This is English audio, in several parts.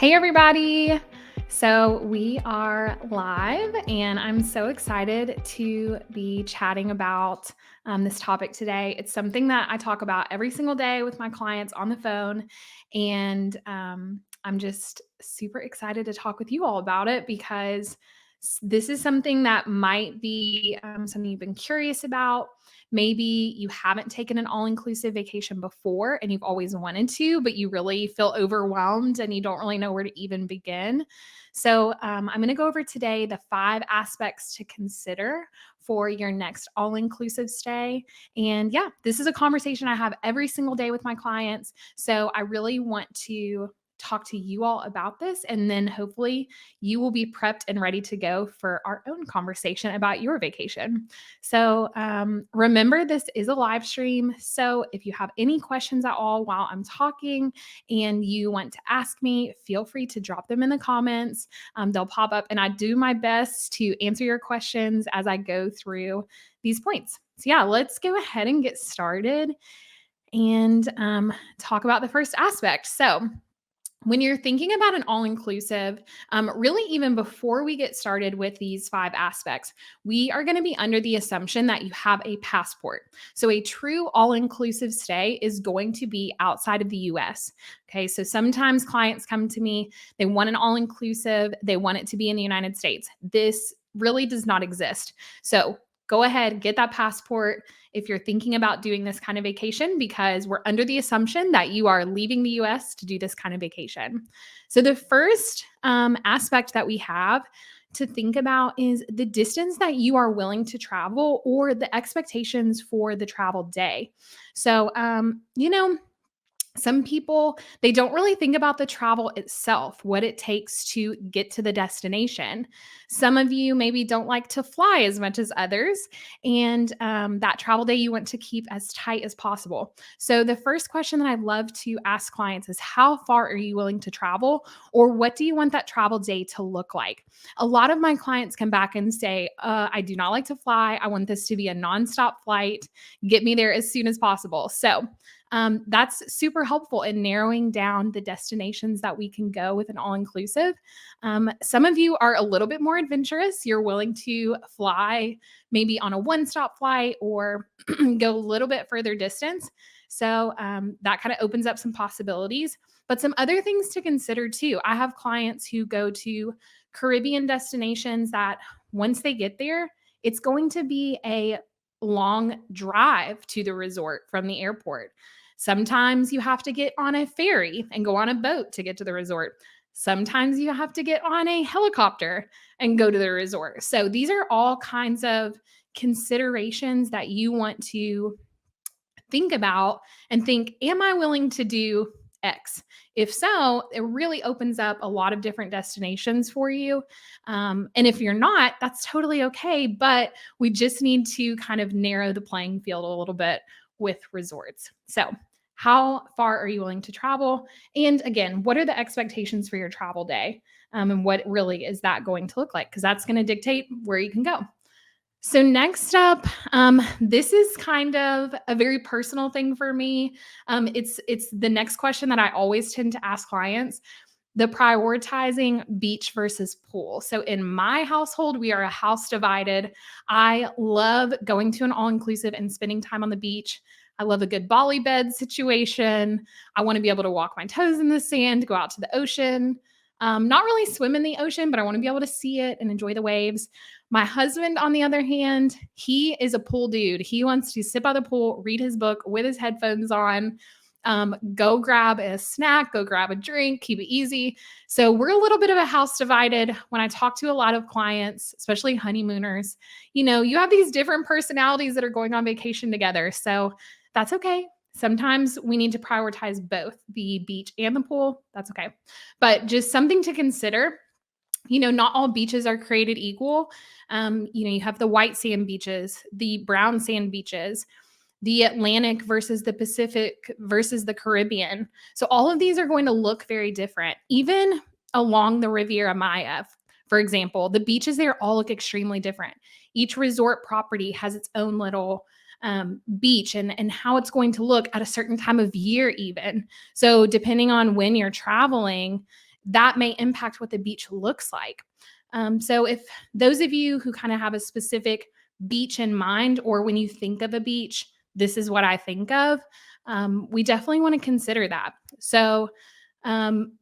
Hey, everybody. So we are live, and I'm so excited to be chatting about this topic today. It's something that I talk about every single day with my clients on the phone, and I'm just super excited to talk with you all about it because this is something that might be something you've been curious about. Maybe you haven't taken an all inclusive vacation before and you've always wanted to, but you really feel overwhelmed and you don't really know where to even begin. So, I'm going to go over today the 5 aspects to consider for your next all inclusive stay. And yeah, this is a conversation I have every single day with my clients. So, I really want to talk to you all about this, and then hopefully you will be prepped and ready to go for our own conversation about your vacation. So, remember, this is a live stream. So, if you have any questions at all while I'm talking and you want to ask me, feel free to drop them in the comments. They'll pop up, and I do my best to answer your questions as I go through these points. So, yeah, let's go ahead and get started and talk about the first aspect. So, when you're thinking about an all inclusive, really, even before we get started with these 5 aspects, we are going to be under the assumption that you have a passport. So, a true all inclusive stay is going to be outside of the US. Okay. So, sometimes clients come to me, they want an all inclusive, they want it to be in the United States. This really does not exist. So, go ahead, get that passport if you're thinking about doing this kind of vacation, because we're under the assumption that you are leaving the US to do this kind of vacation. So, the first aspect that we have to think about is the distance that you are willing to travel or the expectations for the travel day. So, some people, they don't really think about the travel itself, what it takes to get to the destination. Some of you maybe don't like to fly as much as others, and that travel day you want to keep as tight as possible. So the first question that I love to ask clients is, how far are you willing to travel, or what do you want that travel day to look like? A lot of my clients come back and say, I do not like to fly, I want this to be a nonstop flight, get me there as soon as possible. So that's super helpful in narrowing down the destinations that we can go with an all inclusive. Some of you are a little bit more adventurous. You're willing to fly maybe on a one-stop flight or go a little bit further distance. So that kind of opens up some possibilities. But some other things to consider too. I have clients who go to Caribbean destinations that once they get there, it's going to be a long drive to the resort from the airport. Sometimes you have to get on a ferry and go on a boat to get to the resort. Sometimes you have to get on a helicopter and go to the resort. So these are all kinds of considerations that you want to think about and think, am I willing to do X? If so, it really opens up a lot of different destinations for you. And if you're not, that's totally okay. But we just need to kind of narrow the playing field a little bit with resorts. So, how far are you willing to travel? And again, what are the expectations for your travel day? And what really is that going to look like? Because that's going to dictate where you can go. So next up, this is kind of a very personal thing for me. It's the next question that I always tend to ask clients: the prioritizing beach versus pool. So in my household, we are a house divided. I love going to an all inclusive and spending time on the beach. I love a good Bali bed situation. I want to be able to walk my toes in the sand, go out to the ocean. Not really swim in the ocean, but I want to be able to see it and enjoy the waves. My husband, on the other hand, he is a pool dude. He wants to sit by the pool, read his book with his headphones on, go grab a snack, go grab a drink, keep it easy. So we're a little bit of a house divided. When I talk to a lot of clients, especially honeymooners, you have these different personalities that are going on vacation together. So that's okay. Sometimes we need to prioritize both the beach and the pool. That's okay. But just something to consider. Not all beaches are created equal. You have the white sand beaches, the brown sand beaches, the Atlantic versus the Pacific versus the Caribbean. So all of these are going to look very different. Even along the Riviera Maya, for example, the beaches there all look extremely different. Each resort property has its own little beach and how it's going to look at a certain time of year even. So depending on when you're traveling, that may impact what the beach looks like. So, if those of you who kind of have a specific beach in mind, or when you think of a beach, this is what I think of, we definitely want to consider that. So, um,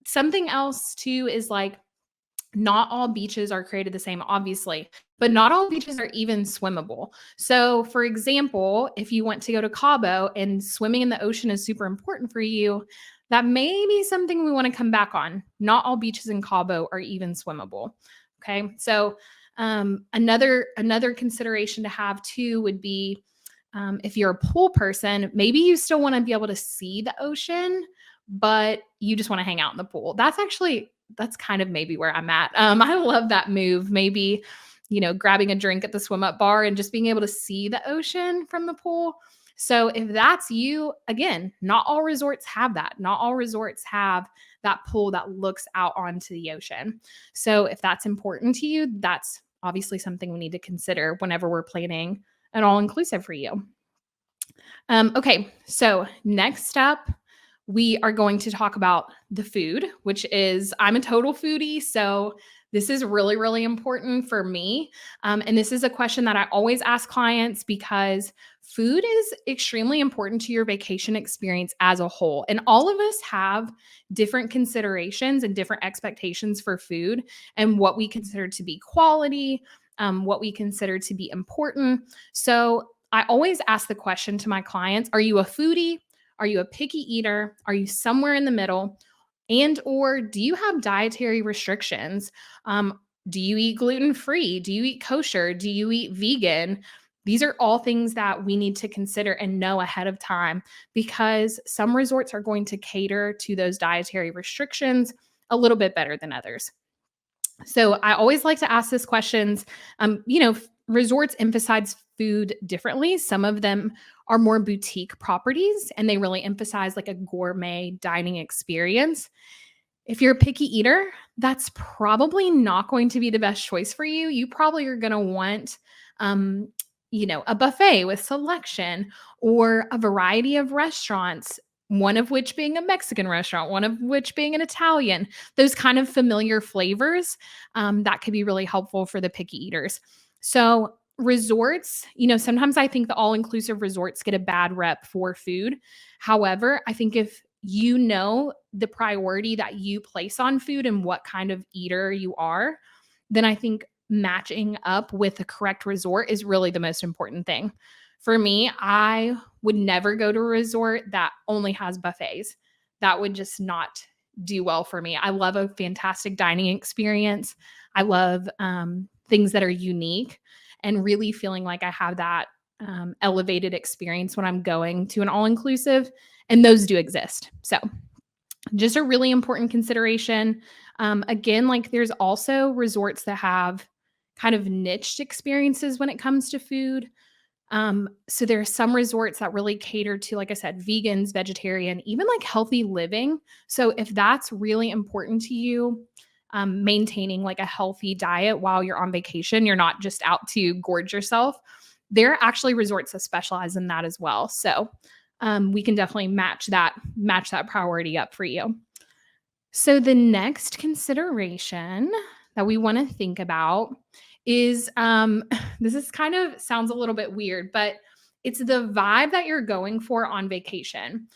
something else too is like, not all beaches are created the same, obviously, but not all beaches are even swimmable. So, for example, if you want to go to Cabo and swimming in the ocean is super important for you, that may be something we want to come back on. Not all beaches in Cabo are even swimmable. Okay, so another consideration to have too would be, if you're a pool person, maybe you still want to be able to see the ocean, but you just want to hang out in the pool. That's kind of maybe where I'm at. I love that move. Maybe, grabbing a drink at the swim up bar and just being able to see the ocean from the pool. So if that's you, again, not all resorts have that. Not all resorts have that pool that looks out onto the ocean. So if that's important to you, that's obviously something we need to consider whenever we're planning an all inclusive for you. Okay, so next up, we are going to talk about the food, which is, I'm a total foodie. So this is really, really important for me. And this is a question that I always ask clients because food is extremely important to your vacation experience as a whole. And all of us have different considerations and different expectations for food and what we consider to be quality, what we consider to be important. So I always ask the question to my clients, are you a foodie? Are you a picky eater? Are you somewhere in the middle? And or do you have dietary restrictions? Do you eat gluten-free? Do you eat kosher? Do you eat vegan? These are all things that we need to consider and know ahead of time because some resorts are going to cater to those dietary restrictions a little bit better than others. So I always like to ask these questions. Resorts emphasize food differently. Some of them are more boutique properties and they really emphasize like a gourmet dining experience. If you're a picky eater, that's probably not going to be the best choice for you. You probably are going to want, a buffet with selection or a variety of restaurants, one of which being a Mexican restaurant, one of which being an Italian, those kind of familiar flavors that could be really helpful for the picky eaters. So, resorts, sometimes I think the all inclusive resorts get a bad rep for food. However, I think if you know the priority that you place on food and what kind of eater you are, then I think matching up with the correct resort is really the most important thing. For me, I would never go to a resort that only has buffets. That would just not do well for me. I love a fantastic dining experience. I love things that are unique and really feeling like I have that elevated experience when I'm going to an all inclusive, and those do exist. So, just a really important consideration. Again, like there's also resorts that have kind of niched experiences when it comes to food. So there are some resorts that really cater to, like I said, vegans, vegetarian, even like healthy living. So if that's really important to you, maintaining like a healthy diet while you're on vacation, you're not just out to gorge yourself. There are actually resorts that specialize in that as well. So we can definitely match that priority up for you. So the next consideration that we want to think about is this is kind of sounds a little bit weird, but it's the vibe that you're going for on vacation.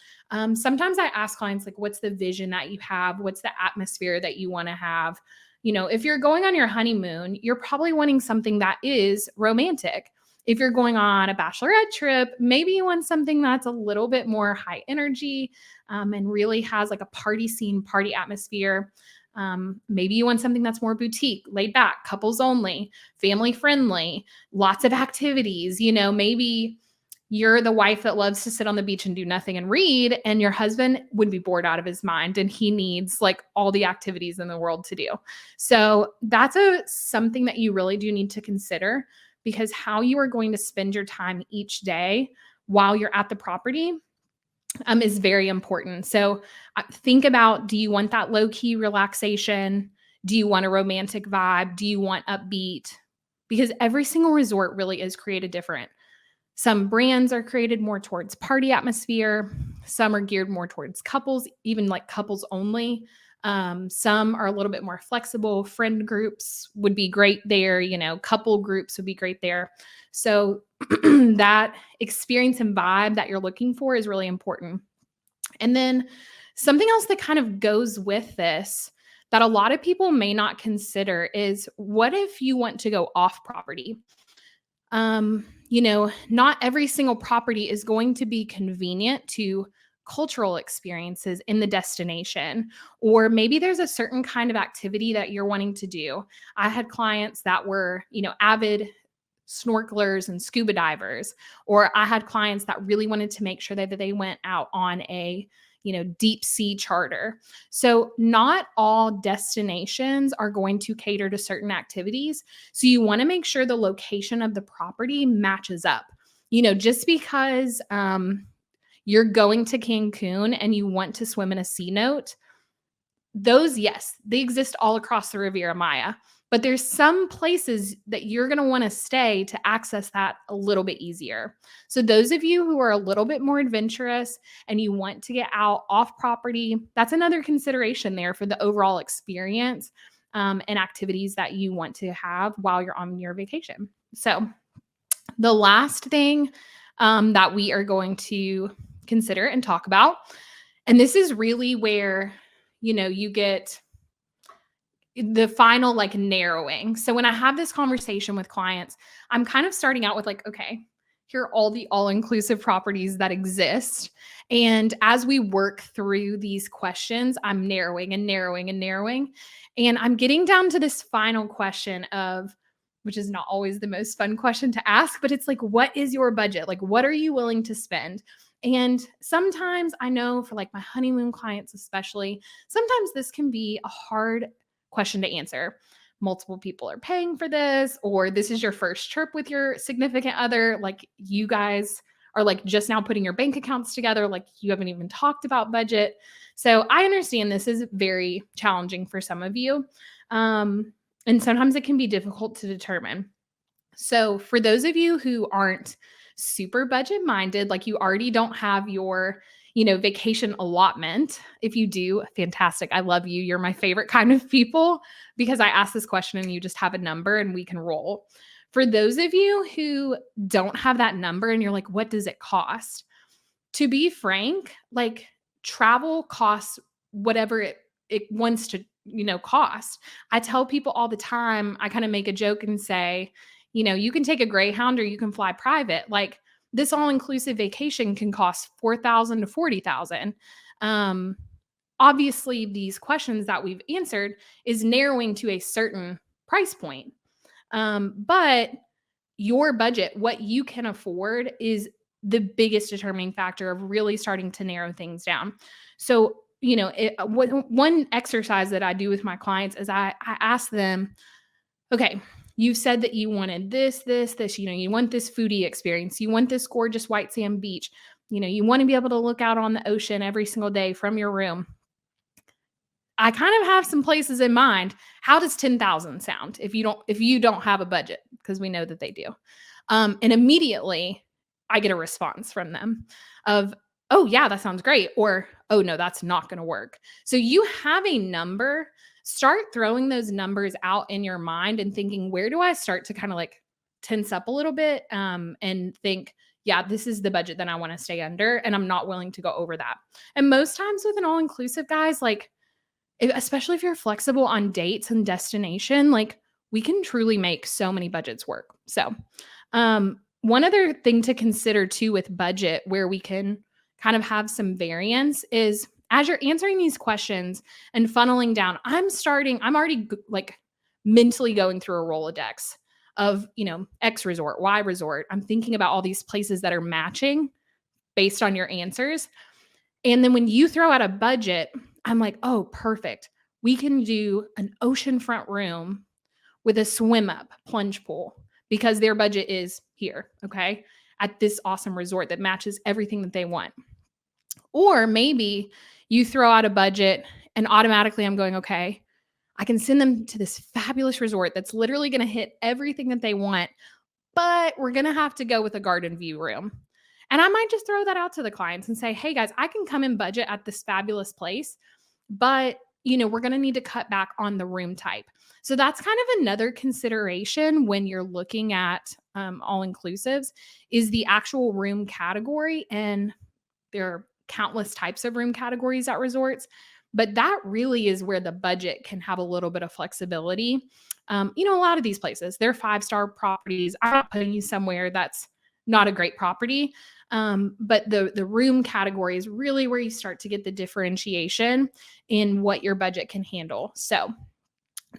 Sometimes I ask clients like, what's the vision that you have? What's the atmosphere that you want to have? If you're going on your honeymoon, you're probably wanting something that is romantic. If you're going on a bachelorette trip, maybe you want something that's a little bit more high energy and really has like a party scene, party atmosphere. Maybe you want something that's more boutique, laid back, couples only, family friendly, lots of activities. Maybe you're the wife that loves to sit on the beach and do nothing and read, and your husband would be bored out of his mind and he needs like all the activities in the world to do. So that's something that you really do need to consider, because how you are going to spend your time each day while you're at the property is very important. So think about, do you want that low key relaxation? Do you want a romantic vibe? Do you want upbeat? Because every single resort really is created different. Some brands are created more towards party atmosphere. Some are geared more towards couples, even like couples only. Some are a little bit more flexible. Friend groups would be great there. Couple groups would be great there. So that experience and vibe that you're looking for is really important. And then something else that kind of goes with this that a lot of people may not consider is, what if you want to go off property? Not every single property is going to be convenient to cultural experiences in the destination, or maybe there's a certain kind of activity that you're wanting to do. I had clients that were, avid snorkelers and scuba divers, or I had clients that really wanted to make sure that they went out on a deep sea charter. So not all destinations are going to cater to certain activities. So you want to make sure the location of the property matches up. Just because you're going to Cancun and you want to swim in a cenote, those, yes, they exist all across the Riviera Maya. But there's some places that you're going to want to stay to access that a little bit easier. So those of you who are a little bit more adventurous and you want to get out off property, that's another consideration there for the overall experience and activities that you want to have while you're on your vacation. So the last thing that we are going to consider and talk about, and this is really where, you get the final like narrowing. So when I have this conversation with clients, I'm kind of starting out with like, okay, here are all the all-inclusive properties that exist. And as we work through these questions, I'm narrowing and narrowing and narrowing. And I'm getting down to this final question of, which is not always the most fun question to ask, but it's like, what is your budget? Like, what are you willing to spend? And sometimes I know for like my honeymoon clients, especially, sometimes this can be a hard question to answer. Multiple people are paying for this, or this is your first trip with your significant other. Like, you guys are like just now putting your bank accounts together. Like, you haven't even talked about budget. So I understand this is very challenging for some of you. And sometimes it can be difficult to determine. So for those of you who aren't super budget minded, like you already don't have your, vacation allotment. If you do, fantastic. I love you. You're my favorite kind of people, because I ask this question and you just have a number and we can roll. For those of you who don't have that number and you're like, what does it cost? To be frank, like, travel costs whatever it wants to, cost. I tell people all the time, I kind of make a joke and say, you can take a Greyhound or you can fly private. Like, this all-inclusive vacation can cost $4,000 to $40,000. Obviously, these questions that we've answered is narrowing to a certain price point. But your budget, what you can afford, is the biggest determining factor of really starting to narrow things down. So, one exercise that I do with my clients is I ask them, okay, you've said that you wanted this, you want this foodie experience. You want this gorgeous white sand beach. You want to be able to look out on the ocean every single day from your room. I kind of have some places in mind. How does 10,000 sound if you don't have a budget? Because we know that they do. And immediately I get a response from them of, oh yeah, that sounds great. Or, oh no, that's not going to work. So you have a number. Start throwing those numbers out in your mind and thinking, where do I start to kind of like tense up a little bit and think, yeah, this is the budget that I want to stay under, and I'm not willing to go over that. And most times with an all-inclusive, guys, like, especially if you're flexible on dates and destination, like, we can truly make so many budgets work. So, one other thing to consider too with budget, where we can kind of have some variance, is as you're answering these questions and funneling down, I'm already like mentally going through a Rolodex of, X resort, Y resort. I'm thinking about all these places that are matching based on your answers. And then when you throw out a budget, I'm like, oh, perfect. We can do an oceanfront room with a swim up plunge pool, because their budget is here, okay, at this awesome resort that matches everything that they want. Or maybe you throw out a budget and automatically I'm going, okay, I can send them to this fabulous resort that's literally going to hit everything that they want, but we're going to have to go with a garden view room. And I might just throw that out to the clients and say, hey guys, I can come in budget at this fabulous place, but we're going to need to cut back on the room type. So that's kind of another consideration when you're looking at all inclusives is the actual room category. And there are countless types of room categories at resorts, but that really is where the budget can have a little bit of flexibility. A lot of these places, they're 5-star properties. I'm not putting you somewhere that's not a great property. But the room category is really where you start to get the differentiation in what your budget can handle. So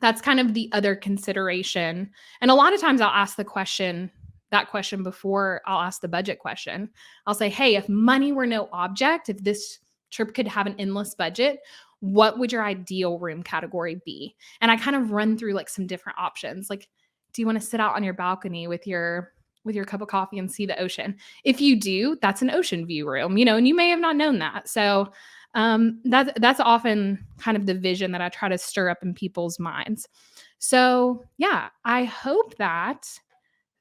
that's kind of the other consideration. And a lot of times I'll ask that question before I'll ask the budget question. I'll say, hey, if money were no object, if this trip could have an endless budget, what would your ideal room category be? And I kind of run through like some different options. Like, do you want to sit out on your balcony with your cup of coffee and see the ocean? If you do, that's an ocean view room, and you may have not known that. So that's often kind of the vision that I try to stir up in people's minds. So yeah, I hope that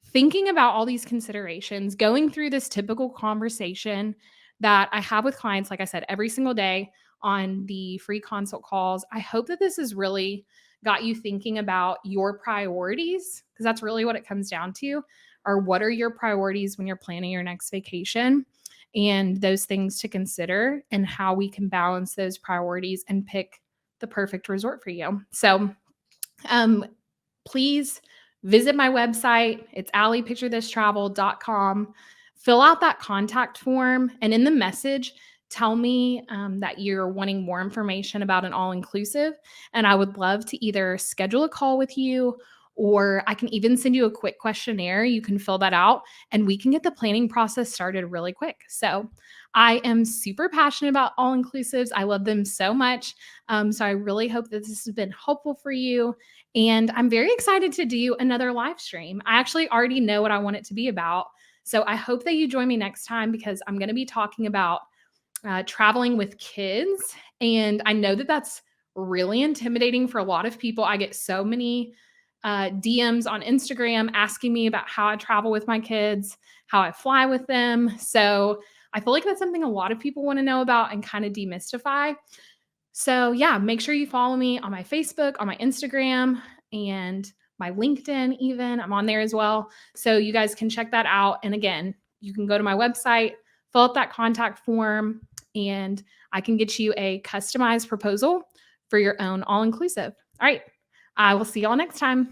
thinking about all these considerations, going through this typical conversation that I have with clients, like I said, every single day on the free consult calls, I hope that this has really got you thinking about your priorities, because that's really what it comes down to. Or what are your priorities when you're planning your next vacation, and those things to consider, and how we can balance those priorities and pick the perfect resort for you. So please visit my website. It's alliepicturethistravel.com. Fill out that contact form, and in the message, tell me that you're wanting more information about an all-inclusive, and I would love to either schedule a call with you, or I can even send you a quick questionnaire. You can fill that out and we can get the planning process started really quick. So I am super passionate about all inclusives. I love them so much. So I really hope that this has been helpful for you. And I'm very excited to do another live stream. I actually already know what I want it to be about. So I hope that you join me next time, because I'm going to be talking about traveling with kids. And I know that that's really intimidating for a lot of people. I get so many DMs on Instagram asking me about how I travel with my kids, how I fly with them. So I feel like that's something a lot of people want to know about and kind of demystify. So yeah, make sure you follow me on my Facebook, on my Instagram, and my LinkedIn even. I'm on there as well. So you guys can check that out. And again, you can go to my website, fill out that contact form, and I can get you a customized proposal for your own all-inclusive. All right. I will see y'all next time.